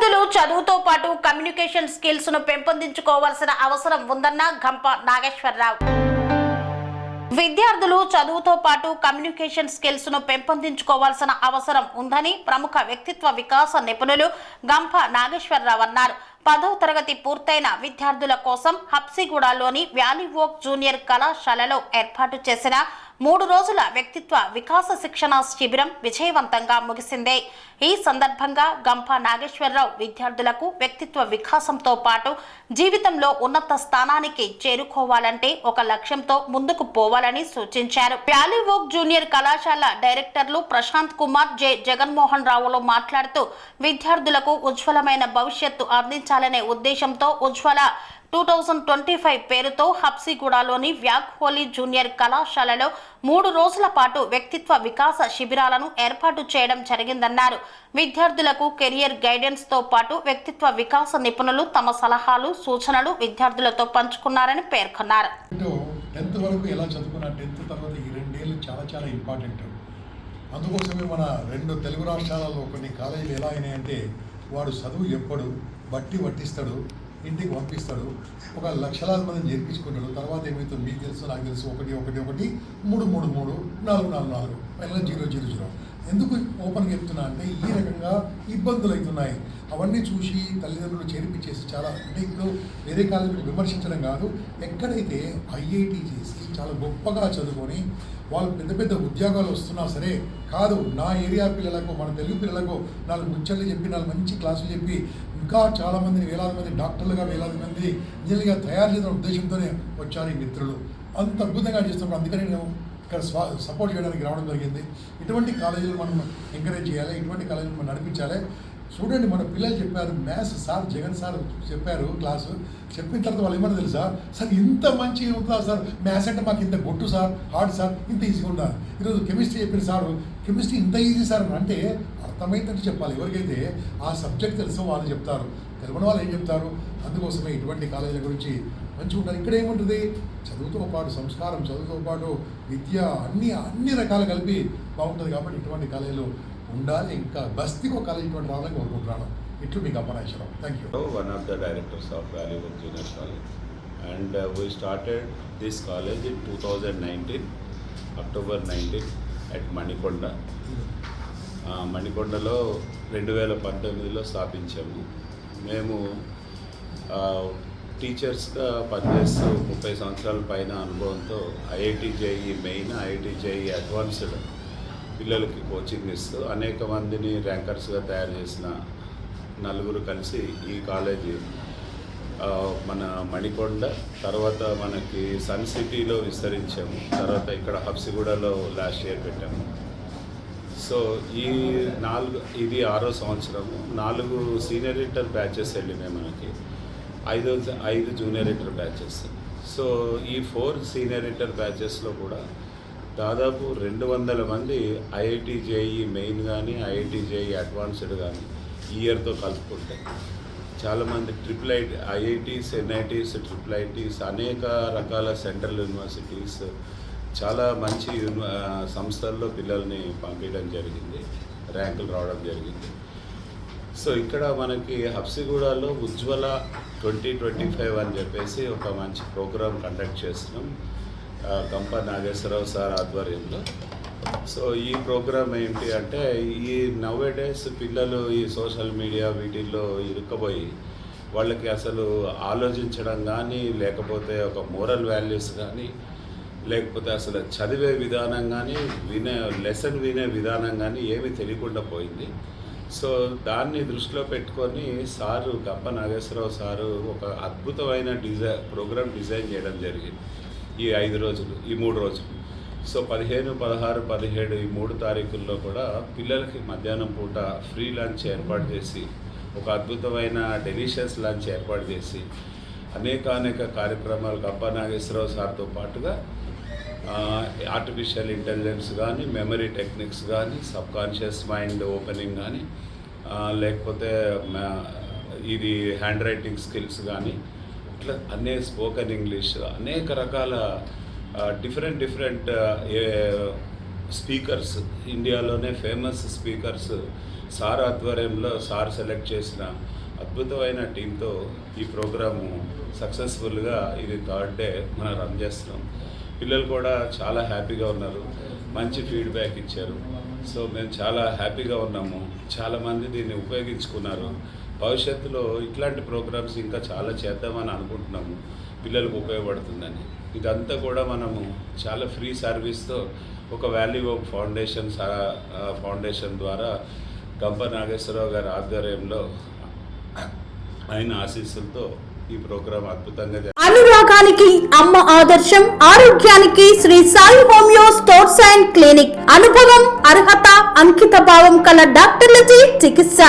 విద్యార్థులు చదువుతో పాటు కమ్యూనికేషన్ స్కిల్స్ ను పెంపొందించుకోవాల్సిన అవసరం ఉందన్న గంప నాగేశ్వరరావు. విద్యార్థులు చదువుతో పాటు కమ్యూనికేషన్ స్కిల్స్ ను పెంపొందించుకోవాల్సిన అవసరం ఉందని ప్రముఖ వ్యక్తిత్వ వికాస నిపుణులు గంప నాగేశ్వరరావు అన్నారు. 10వ తరగతి పూర్తయిన విద్యార్థుల కోసం హబ్సిగూడలోని వ్యాలీ వోక్ జూనియర్ కళాశాలలో ఏర్పాటు చేసిన 3 రోజుల వ్యక్తిత్వ వికాస శిక్షణ శిబిరం విజయవంతంగా ముగిసింది. ఈ సందర్భంగా గంప నాగేశ్వరరావు విద్యార్థులకు వ్యక్తిత్వ వికాసంతో పాటు జీవితంలో ఉన్నత స్థానానికి చేరుకోవాలంటే ఒక లక్ష్యంతో ముందుకు పోవాలని సూచించారు. వ్యాలీ వోక్ జూనియర్ కళాశాల డైరెక్టర్లు ప్రశాంత్ కుమార్, జగన్మోహన్ రావులు మాట్లాడుతూ విద్యార్థులకు ఉజ్వలమైన భవిష్యత్తు అందించాలనే ఉద్దేశంతో ఉజ్వల 2025 పేరుతో హబ్సిగూడలోని వ్యాక్ హోలీ జూనియర్ కళాశాలలో 3 రోజుల పాటు వ్యక్తిత్వ వికాస శిబిరాలను ఏర్పాటు చేయడం జరిగిందన్నారు. విద్యార్థులకు కెరియర్ గైడెన్స్ తో పాటు వ్యక్తిత్వ వికాస నిపుణులు తమ సలహాలు, సూచనలు విద్యార్థులతో పంచుకున్నారని పేర్కొన్నారు. 10th వరకు ఎలా చదువుకున్నా 10th తర్వాత ఈ 2 ఏళ్ళు చాలా ఇంపార్టెంట్. అందుకోసమే మన 2 తెలుగు రాష్ట్రాలలో కొన్ని కాలేజీలు ఎలా అయినాయంటే వాడు చదువు ఎప్పుడు వట్టిస్తాడు, ఇంటికి పంపిస్తాడు, ఒక లక్షలాది మందిని చేర్పించుకుంటాడు. తర్వాత ఏమవుతుంది మీకు తెలుసు, నాకు తెలుసు, 1 1 1 3 3 3 4 4 4 ఫైనల్ 0 0 0. ఎందుకు ఓపెన్గా చెప్తున్నా అంటే ఈ రకంగా ఇబ్బందులు అవుతున్నాయి. అవన్నీ చూసి తల్లిదండ్రులు చేర్పించేసి చాలా అంటే ఇప్పుడు వేరే కాలేజీలు విమర్శించడం కాదు, ఎక్కడైతే ఐఐటి చేసి చాలా గొప్పగా చదువుకొని వాళ్ళు పెద్ద ఉద్యోగాలు వస్తున్నా సరే కాదు, నా ఏరియా పిల్లలకు, మన తెలుగు పిల్లలకు 4 ముచ్చట్లు చెప్పి 4 మంచి క్లాసులు చెప్పి ఇంకా చాలామందిని వేలాది మంది డాక్టర్లుగా, వేలాది మంది ఇంజనీర్గా తయారు చేసిన ఉద్దేశంతోనే వచ్చారు ఈ మిత్రులు. అంత అద్భుతంగా చేస్తున్నారు. అందుకని నేను ఇక్కడ సపోర్ట్ చేయడానికి రావడం జరిగింది. ఇటువంటి కాలేజీలు మనం ఎంకరేజ్ చేయాలి, ఇటువంటి కాలేజీలు మనం నడిపించాలి. చూడండి, మన పిల్లలు చెప్పారు, మ్యాథ్స్ సార్ జగన్ సార్ చెప్పారు క్లాసు, చెప్పిన తర్వాత వాళ్ళు ఏమన్నా తెలుసా, సార్ ఇంత మంచిగా ఉంటుందా సార్, మ్యాథ్స్ అంటే మాకు ఇంత గొట్టు సార్, హార్డ్ సార్, ఇంత ఈజీగా ఉందా. ఈరోజు కెమిస్ట్రీ చెప్పిన సారు, కెమిస్ట్రీ ఇంత ఈజీ సార్ అంటే అర్థమైందంటే చెప్పాలి. ఎవరికైతే ఆ సబ్జెక్ట్ తెలుసో వాళ్ళు చెప్తారు, తెలియని వాళ్ళు ఏం చెప్తారు. అందుకోసమే ఇటువంటి కాలేజీల గురించి మంచిగా ఉంటారు. ఇక్కడ ఏముంటుంది, చదువుతో పాటు సంస్కారం, చదువుతో పాటు విద్య, అన్ని రకాలు కలిపి బాగుంటుంది. కాబట్టి ఇటువంటి కాలేజీలు ఉండాలి. ఇంకా బస్తీకి ఒక కాలేజ్ ఇటువంటి రావాలని కోరుకుంటున్నాను. ఇట్లు మీకు Appanaswaram. Thank you. One of the directors of Valley Wood Junior College, and we started this college in 2019, October 19 at Manikonda. మణికొండలో 2019లో స్థాపించాము. మేము టీచర్స్గా పనిచేస్తూ 30 సంవత్సరాల పైన అనుభవంతో IIT JEE main, IIT JEE advanced పిల్లలకి కోచింగ్ ఇస్తూ అనేక మందిని ర్యాంకర్స్గా తయారు చేసిన 4 కలిసి ఈ కాలేజీ మన మణికొండ, తర్వాత మనకి సన్ సిటీలో విస్తరించాము, తర్వాత ఇక్కడ హబ్సిగూడలో లాస్ట్ ఇయర్ పెట్టాము. సో ఇది 6వ సంవత్సరము. 4 సీనియర్ ఇంటర్ బ్యాచెస్ వెళ్ళినాయి మనకి, 5 జూనియర్ ఇంటర్ బ్యాచెస్. సో ఈ 4 సీనియర్ ఇంటర్ బ్యాచెస్లో కూడా దాదాపు 200 మంది ఐఐటి జేఈ మెయిన్ కానీ, ఐఐటి జేఈ అడ్వాన్స్డ్ కానీ ఈ ఇయర్తో కలుపుకుంటే చాలామంది ఐఐటీస్, ఎన్ఐటీస్, IITs, అనేక రకాల సెంట్రల్ యూనివర్సిటీస్, చాలా మంచి సంస్థల్లో పిల్లల్ని పంపించడం జరిగింది, ర్యాంకులు రావడం జరిగింది. సో ఇక్కడ మనకి హబ్సిగూడలో ఉజ్వల 2025 అని చెప్పేసి ఒక మంచి ప్రోగ్రామ్ కండక్ట్ చేస్తున్నాం గంప నాగేశ్వరరావు సార్ ఆధ్వర్యంలో. సో ఈ ప్రోగ్రామ్ ఏంటి అంటే, ఈ నౌవేడేస్ పిల్లలు ఈ సోషల్ మీడియా వీటిల్లో ఇరుక్కుపోయి వాళ్ళకి అసలు ఆలోచించడం కానీ, లేకపోతే ఒక మోరల్ వాల్యూస్ కానీ, లేకపోతే అసలు చదివే విధానం కానీ, లెసన్ వినే విధానం కానీ ఏమీ తెలియకుండా పోయింది. సో దాన్ని దృష్టిలో పెట్టుకొని సారు గంప నాగేశ్వరరావు సారు ఒక అద్భుతమైన ప్రోగ్రామ్ డిజైన్ చేయడం జరిగింది ఈ 5 రోజులు, ఈ 3 రోజులు. సో 15, 16, 17 ఈ 3 తారీఖుల్లో కూడా పిల్లలకి మధ్యాహ్నం పూట ఫ్రీ లంచ్ ఏర్పాటు చేసి, ఒక అద్భుతమైన డెలిషియస్ లంచ్ ఏర్పాటు చేసి, అనేక కార్యక్రమాలు గంప నాగేశ్వరరావు సార్తో పాటుగా ఆర్టిఫిషియల్ ఇంటెలిజెన్స్ కానీ, మెమరీ టెక్నిక్స్ కానీ, సబ్కాన్షియస్ మైండ్ ఓపెనింగ్ కానీ, లేకపోతే ఇది హ్యాండ్ రైటింగ్ స్కిల్స్ కానీ, ఇట్లా స్పోకెన్ ఇంగ్లీష్, అనేక రకాల డిఫరెంట్ స్పీకర్స్, ఇండియాలోనే ఫేమస్ స్పీకర్స్ సార్ ఆధ్వర్యంలో సార్ సెలెక్ట్ చేసిన అద్భుతమైన టీంతో ఈ ప్రోగ్రాము సక్సెస్ఫుల్గా ఇది 3rd డే మనం రన్ చేస్తున్నాం. పిల్లలు కూడా చాలా హ్యాపీగా ఉన్నారు, మంచి ఫీడ్బ్యాక్ ఇచ్చారు. సో మేము చాలా హ్యాపీగా ఉన్నాము. చాలామంది దీన్ని ఉపయోగించుకున్నారు. భవిష్యత్తులో ఇట్లాంటి ప్రోగ్రామ్స్ ఇంకా చాలా చేద్దామని అనుకుంటున్నాము, పిల్లలకు ఉపయోగపడుతుందని. ఇదంతా కూడా మనము చాలా ఫ్రీ సర్వీస్తో ఒక వాల్యూ ఆఫ్ ఫౌండేషన్ ద్వారా గంప నాగేశ్వరరావు గారి ఆధ్వర్యంలో ఆయన ఆశీస్సులతో ఈ ప్రోగ్రాం అద్భుతంగా అనురాగానికి అమ్మ ఆదర్శం, ఆరోగ్యానికి Shri Sai homeo stores and clinic. అనుభవం, అర్హత, అంకిత భావం కల డాక్టర్లచే చికిత్స.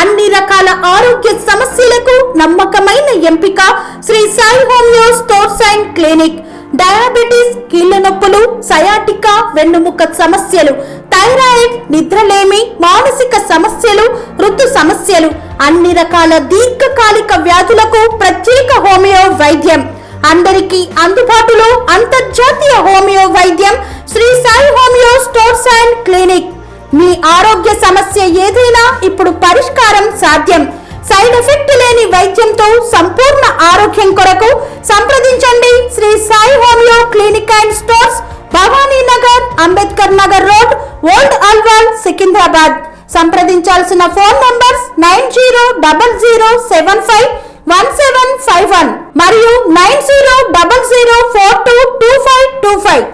అన్ని రకాల ఆరోగ్య సమస్యలకు నమ్మకమైన ఎంపిక Shri Sai homeo stores and clinic. Diabetes, కీళ్ల నొప్పులు, సయాటికా, వెన్నుముక సమస్యలు, థైరాయిడ్, నిద్రలేమి, మానసిక సమస్యలు, ఋతు సమస్యలు, అన్ని రకాల దీర్ఘకాలిక వ్యాధులకు ప్రత్యేక హోమియో వైద్యం. అందరికీ అందుబాటులో అంతర్జాతీయ హోమియో వైద్యం Sri Sai homeo stores and clinic. మీ ఆరోగ్య సమస్య ఏదైనా ఇప్పుడు పరిష్కారం సాధ్యం. సైడ్ ఎఫెక్ట్ లేని వైద్యంతో సంపూర్ణ ఆరోగ్యం కొరకు సంప్రదించండి Sri Sai homeo clinic and stores, Bhavani Nagar, Ambedkar Nagar road, old Alwal, Secunderabad. సంప్రదించాల్సిన ఫోన్ నంబర్స్ 9000751751 మరియు 9000422525.